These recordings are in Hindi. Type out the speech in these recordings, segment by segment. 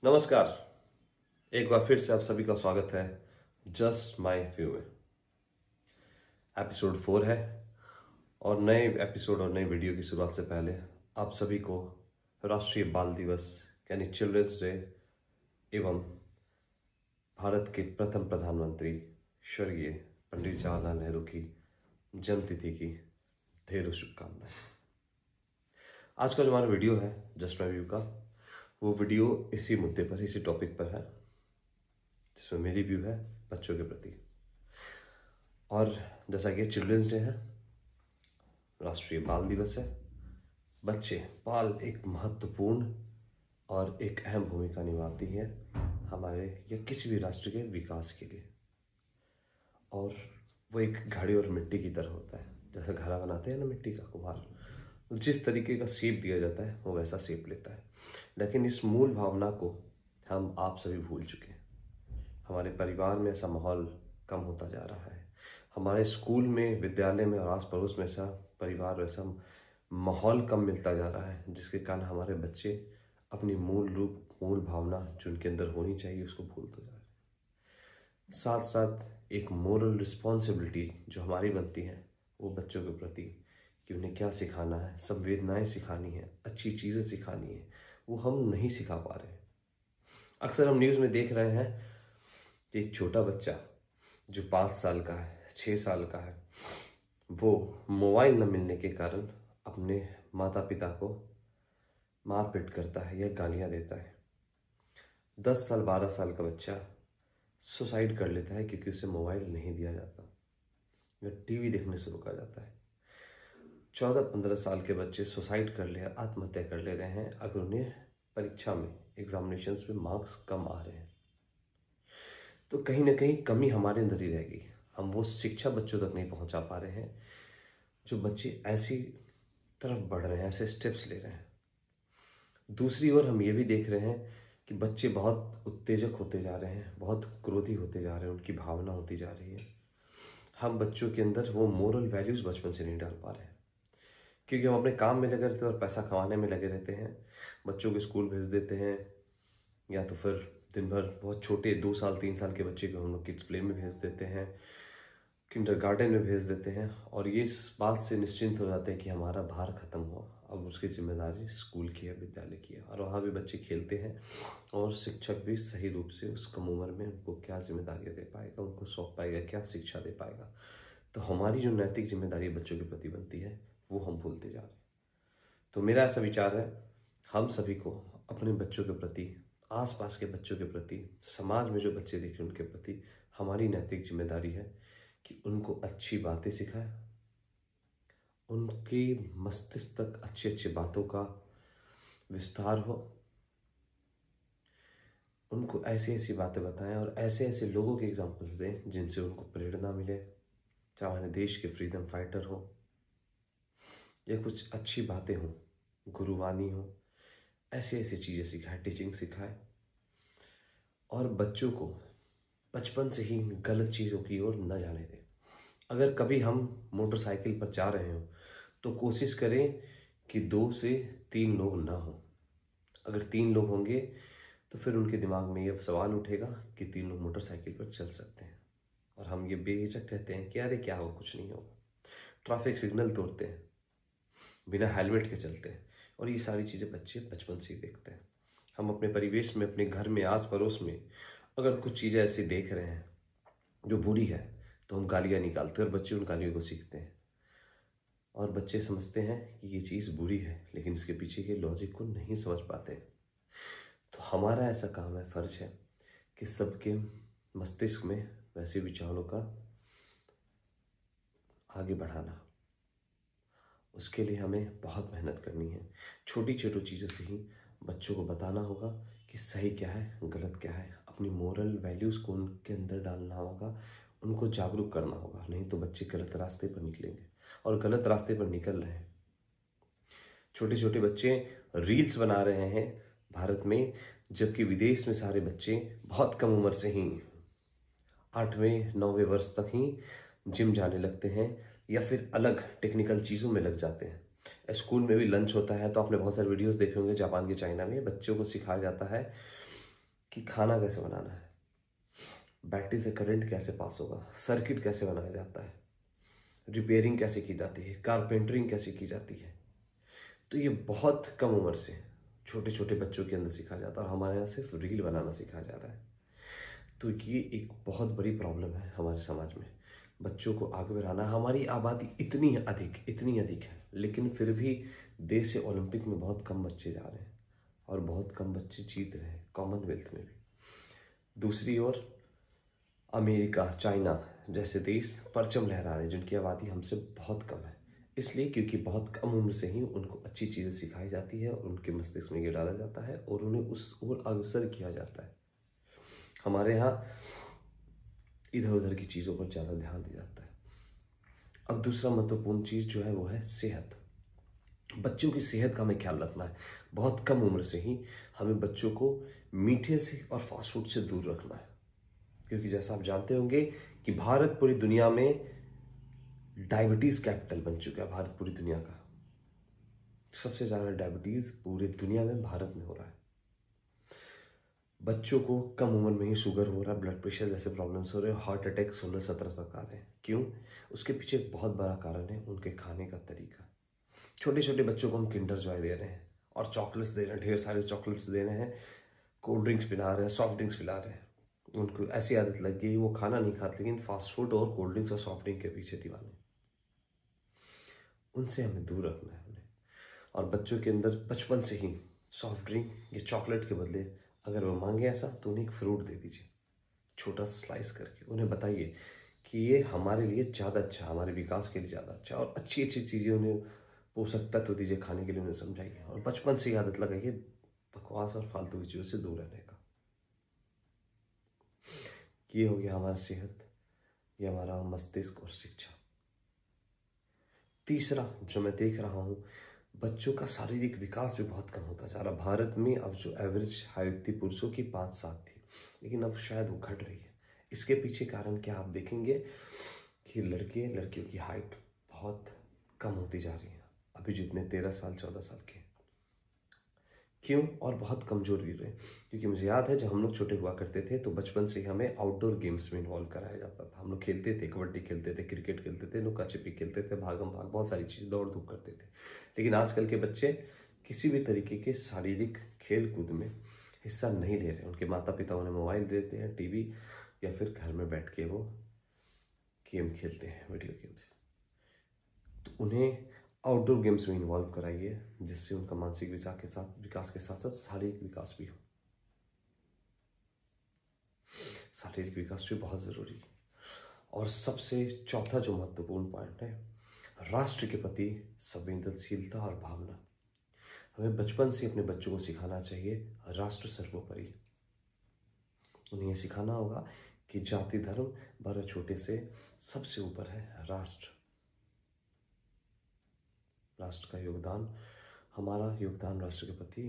नमस्कार। एक बार फिर से आप सभी का स्वागत है जस्ट माई व्यू में। एपिसोड 4 है और नए एपिसोड और नई वीडियो की शुरुआत से पहले आप सभी को राष्ट्रीय बाल दिवस यानी चिल्ड्रंस डे एवं भारत के प्रथम प्रधानमंत्री स्वर्गीय पंडित जवाहरलाल नेहरू की जन्मतिथि की ढेरों शुभकामनाएं। आज का जो हमारा वीडियो है जस्ट माई व्यू का, वो वीडियो इसी मुद्दे पर, इसी टॉपिक पर है, जिसमें मेरी व्यू है बच्चों के प्रति। और जैसा कि चिल्ड्रंस डे है, राष्ट्रीय बाल दिवस है, बाल एक महत्वपूर्ण और एक अहम भूमिका निभाती है हमारे या किसी भी राष्ट्र के विकास के लिए। और वो एक घड़े और मिट्टी की तरह होता है। जैसा घड़ा बनाते हैं ना मिट्टी का कुम्हार, जिस तरीके का शेप दिया जाता है वो वैसा शेप लेता है। लेकिन इस मूल भावना को हम आप सभी भूल चुके हैं। हमारे परिवार में ऐसा माहौल कम होता जा रहा है। हमारे स्कूल में, विद्यालय में और आस पड़ोस में ऐसा परिवार, वैसा माहौल कम मिलता जा रहा है, जिसके कारण हमारे बच्चे अपनी मूल भावना जो उनके अंदर होनी चाहिए उसको भूलते जा रहे हैं। साथ साथ एक मोरल रिस्पॉन्सिबिलिटी जो हमारी बनती है वो बच्चों के प्रति, कि उन्हें क्या सिखाना है, संवेदनाएं सिखानी है, अच्छी चीज़ें सिखानी है, वो हम नहीं सिखा पा रहे हैं। अक्सर हम न्यूज़ में देख रहे हैं कि एक छोटा बच्चा जो 5 साल का है, 6 साल का है, वो मोबाइल न मिलने के कारण अपने माता पिता को मारपीट करता है या गालियाँ देता है। 10 साल 12 साल का बच्चा सुसाइड कर लेता है क्योंकि उसे मोबाइल नहीं दिया जाता या टीवी देखने से रोका जाता है। 14-15 साल के बच्चे सुसाइड कर ले, आत्महत्या कर ले रहे हैं अगर उन्हें परीक्षा में, एग्जामिनेशंस में मार्क्स कम आ रहे हैं। तो कहीं ना कहीं कमी हमारे अंदर ही रह गई। हम वो शिक्षा बच्चों तक नहीं पहुंचा पा रहे हैं जो बच्चे ऐसी तरफ बढ़ रहे हैं, ऐसे स्टेप्स ले रहे हैं। दूसरी ओर हम ये भी देख रहे हैं कि बच्चे बहुत उत्तेजक होते जा रहे हैं, बहुत क्रोधी होते जा रहे हैं, उनकी भावना होती जा रही है। हम बच्चों के अंदर वो मोरल वैल्यूज बचपन से नहीं डाल पा रहे हैं, क्योंकि हम अपने काम में लगे रहते हैं और पैसा कमाने में लगे रहते हैं। बच्चों को स्कूल भेज देते हैं, या तो फिर दिन भर बहुत छोटे 2 साल 3 साल के बच्चे को हम लोग किड्स प्ले में भेज देते हैं, किंडरगार्टन में भेज देते हैं, और ये इस बात से निश्चिंत हो जाते हैं कि हमारा भार खत्म हुआ, अब उसकी जिम्मेदारी स्कूल की है, विद्यालय की है। और वहाँ भी बच्चे खेलते हैं और शिक्षक भी सही रूप से उस कम उम्र में उनको क्या जिम्मेदारियाँ दे पाएगा, उनको सौंप पाएगा, क्या शिक्षा दे पाएगा। तो हमारी जो नैतिक जिम्मेदारी बच्चों के प्रति बनती है वो हम भूलते जा रहे हैं। तो मेरा ऐसा विचार है, हम सभी को अपने बच्चों के प्रति, आसपास के बच्चों के प्रति, समाज में जो बच्चे देखें उनके प्रति हमारी नैतिक जिम्मेदारी है कि उनको अच्छी बातें सिखाएं, उनके मस्तिष्क तक अच्छी अच्छी बातों का विस्तार हो, उनको ऐसी ऐसी बातें बताएं और ऐसे ऐसे लोगों के एग्जाम्पल्स दें जिनसे उनको प्रेरणा मिले, चाहे हमारे देश के फ्रीडम फाइटर हो या कुछ अच्छी बातें हों, गुरुवाणी हो, ऐसी ऐसी चीज़ें सिखाएं, टीचिंग सिखाएं। और बच्चों को बचपन से ही गलत चीज़ों की ओर न जाने दें। अगर कभी हम मोटरसाइकिल पर जा रहे हो तो कोशिश करें कि 2 से 3 लोग ना हो। अगर 3 लोग होंगे तो फिर उनके दिमाग में ये सवाल उठेगा कि 3 लोग मोटरसाइकिल पर चल सकते हैं, और हम ये बेहिचक कहते हैं कि अरे क्या होगा, कुछ नहीं होगा। ट्रैफिक सिग्नल तोड़ते हैं, बिना हेलमेट के चलते हैं, और ये सारी चीज़ें बच्चे बचपन से ही देखते हैं। हम अपने परिवेश में, अपने घर में, आस पड़ोस में अगर कुछ चीज़ें ऐसी देख रहे हैं जो बुरी है तो हम गालियाँ निकालते हैं और बच्चे उन गालियों को सीखते हैं, और बच्चे समझते हैं कि ये चीज़ बुरी है, लेकिन इसके पीछे के लॉजिक को नहीं समझ पाते। तो हमारा ऐसा काम है, फर्ज है कि सबके मस्तिष्क में वैसे विचारों का आगे बढ़ाना। उसके लिए हमें बहुत मेहनत करनी है। छोटी छोटी चीज़ों से ही बच्चों को बताना होगा कि सही क्या है, गलत क्या है। अपनी मोरल वैल्यूज़ को उनके अंदर डालना होगा, उनको जागरूक करना होगा, नहीं तो बच्चे गलत रास्ते पर निकलेंगे और गलत रास्ते पर निकल रहे हैं। छोटे छोटे बच्चे रील्स बना रहे हैं भारत में, जबकि विदेश में सारे बच्चे बहुत कम उम्र से ही 8वें 9वें वर्ष तक ही जिम जाने लगते हैं या फिर अलग टेक्निकल चीज़ों में लग जाते हैं। स्कूल में भी लंच होता है तो आपने बहुत सारे वीडियोस देखे होंगे जापान के, चाइना में बच्चों को सिखाया जाता है कि खाना कैसे बनाना है, बैटरी से करंट कैसे पास होगा, सर्किट कैसे बनाया जाता है, रिपेयरिंग कैसे की जाती है, कारपेंटरिंग कैसे की जाती है। तो ये बहुत कम उम्र से छोटे छोटे बच्चों के अंदर सिखाया जाता है और हमारे यहाँ सिर्फ रील बनाना सिखाया जा रहा है। तो ये एक बहुत बड़ी प्रॉब्लम है हमारे समाज में। बच्चों को आगे बढ़ाना, हमारी आबादी इतनी अधिक है, लेकिन फिर भी देश से ओलंपिक में बहुत कम बच्चे जा रहे हैं और बहुत कम बच्चे जीत रहे हैं, कॉमनवेल्थ में भी। दूसरी ओर अमेरिका, चाइना जैसे देश परचम लहरा रहे हैं, जिनकी आबादी हमसे बहुत कम है। इसलिए क्योंकि बहुत कम उम्र से ही उनको अच्छी चीज़ें सिखाई जाती है और उनके मस्तिष्क में ये डाला जाता है और उन्हें उस ओर अग्रसर किया जाता है। हमारे यहाँ इधर उधर की चीज़ों पर ज़्यादा ध्यान दिया जाता है। अब दूसरा महत्वपूर्ण चीज़ जो है वो है सेहत। बच्चों की सेहत का हमें ख्याल रखना है। बहुत कम उम्र से ही हमें बच्चों को मीठे से और फास्ट फूड से दूर रखना है, क्योंकि जैसा आप जानते होंगे कि भारत पूरी दुनिया में डायबिटीज कैपिटल बन चुका है। भारत पूरी दुनिया का सबसे ज्यादा डायबिटीज पूरी दुनिया में भारत में हो रहा है। बच्चों को कम उम्र में ही शुगर हो रहा है, ब्लड प्रेशर जैसे प्रॉब्लम्स हो रहे हैं, हार्ट अटैक 16-17 तक आ रहे हैं। क्यों? उसके पीछे एक बहुत बड़ा कारण है उनके खाने का तरीका। छोटे छोटे बच्चों को हम किंडर जॉय दे रहे हैं और चॉकलेट्स दे रहे हैं, ढेर सारे चॉकलेट्स दे रहे हैं, कोल्ड ड्रिंक्स पिला रहे हैं, सॉफ्ट ड्रिंक्स पिला रहे हैं। उनको ऐसी आदत लग गई, वो खाना नहीं खाते लेकिन फास्ट फूड और कोल्ड ड्रिंक्स और सॉफ्ट ड्रिंक के पीछे दीवाने। उनसे हमें दूर रखना है हमें। और बच्चों के अंदर बचपन से ही सॉफ्ट ड्रिंक या चॉकलेट के बदले अगर वो मांगे ऐसा, तो उन्हें एक फ्रूट दे दीजिए, छोटा सा स्लाइस करके। उन्हें बताइए कि ये हमारे लिए ज़्यादा अच्छा, हमारे विकास के लिए ज़्यादा अच्छा, और अच्छी अच्छी चीज़ें उन्हें पोषक तत्व दीजिए खाने के लिए, उन्हें समझाइए और बचपन से ही आदत लगाइए बकवास और फालतू की चीज़ों से दूर रहने का। ये हो गया हमारा सेहत, ये हमारा मस्तिष्क और शिक्षा। तीसरा जो मैं देख रहा हूँ, बच्चों का शारीरिक विकास भी बहुत कम होता जा रहा। भारत में अब जो एवरेज हाइट थी पुरुषों की 5-7 थी, लेकिन अब शायद वो घट रही है। इसके पीछे कारण क्या आप देखेंगे कि लड़के लड़कियों की हाइट बहुत कम होती जा रही है। अभी जितने 13 साल 14 साल के, क्यों? और बहुत कमजोर भी रहे। क्योंकि मुझे याद है जब हम लोग छोटे हुआ करते थे तो बचपन से ही हमें आउटडोर गेम्स में इन्वॉल्व कराया जाता था। हम लोग खेलते थे, कबड्डी खेलते थे, क्रिकेट खेलते थे, लुका छिपी खेलते थे, भागम भाग, बहुत सारी चीज़ें, दौड़ धूप करते थे। लेकिन आजकल के बच्चे किसी भी तरीके के शारीरिक खेल कूद में हिस्सा नहीं ले रहे। उनके माता पिता उन्हें मोबाइल देते हैं, टीवी, या फिर घर में बैठ के वो गेम खेलते हैं, वीडियो गेम्स। तो उन्हें आउटडोर गेम्स में इन्वॉल्व कराइए, जिससे उनका मानसिक विकास के साथ साथ शारीरिक विकास भी हो। शारीरिक विकास भी बहुत जरूरी है। और सबसे चौथा जो महत्वपूर्ण पॉइंट है, राष्ट्र के प्रति संवेदनशीलता और भावना। हमें बचपन से अपने बच्चों को सिखाना चाहिए राष्ट्र सर्वोपरि। उन्हें यह सिखाना होगा कि जाति धर्म बड़े छोटे से सबसे ऊपर है राष्ट्र। राष्ट्र का योगदान, हमारा योगदान राष्ट्र के प्रति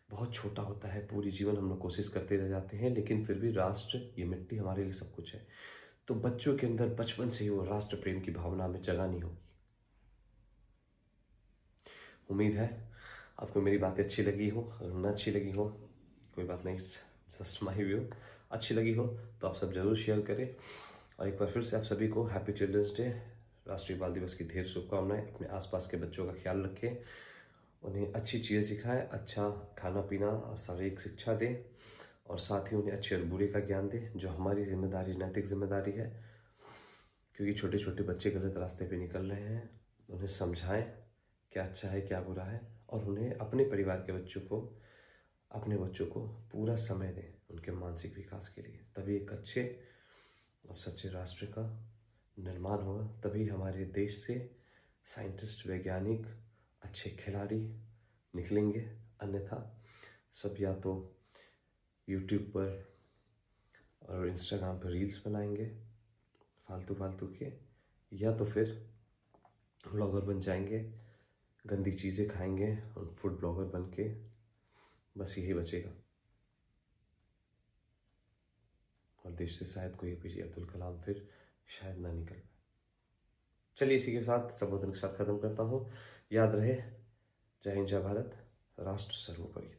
बहुत छोटा होता है। पूरी जीवन हम लोग कोशिश करते रह जाते हैं, लेकिन फिर भी राष्ट्र, ये मिट्टी हमारे लिए सब कुछ है। तो बच्चों के अंदर बचपन से ही वो राष्ट्र प्रेम की भावना हमें जगानी होगी। उम्मीद है आपको मेरी बातें अच्छी लगी हो। अगर न अच्छी लगी हो कोई बात नहीं, जस्ट माय व्यू। अच्छी लगी हो तो आप सब जरूर शेयर करें। और एक बार फिर से आप सभी को हैप्पी चिल्ड्रंस डे, राष्ट्रीय बाल दिवस की ढेर शुभकामनाएं। अपने आसपास के बच्चों का ख्याल रखें, उन्हें अच्छी चीज़ें सिखाएं, अच्छा खाना पीना और शारीरिक शिक्षा दें, और साथ ही उन्हें अच्छे और बुरे का ज्ञान दें, जो हमारी जिम्मेदारी, नैतिक जिम्मेदारी है। क्योंकि छोटे छोटे बच्चे गलत रास्ते पे निकल रहे हैं, उन्हें समझाएं क्या अच्छा है क्या बुरा है, और उन्हें अपने परिवार के बच्चों को, अपने बच्चों को पूरा समय दें उनके मानसिक विकास के लिए। तभी एक अच्छे और सच्चे राष्ट्र का निर्माण होगा। तभी हमारे देश से साइंटिस्ट, वैज्ञानिक, अच्छे खिलाड़ी निकलेंगे। अन्यथा सब या तो यूट्यूब पर और इंस्टाग्राम पर रील्स बनाएंगे फालतू के, या तो फिर ब्लॉगर बन जाएंगे, गंदी चीज़ें खाएंगे और फूड ब्लॉगर बन के, बस यही बचेगा। और देश से शायद कोई APJ अब्दुल कलाम फिर शायद ना निकल पाए। चलिए इसी के साथ संबोधन के साथ खत्म करता हूँ। याद रहे, जय हिंद, जय भारत, राष्ट्र सर्वोपरि।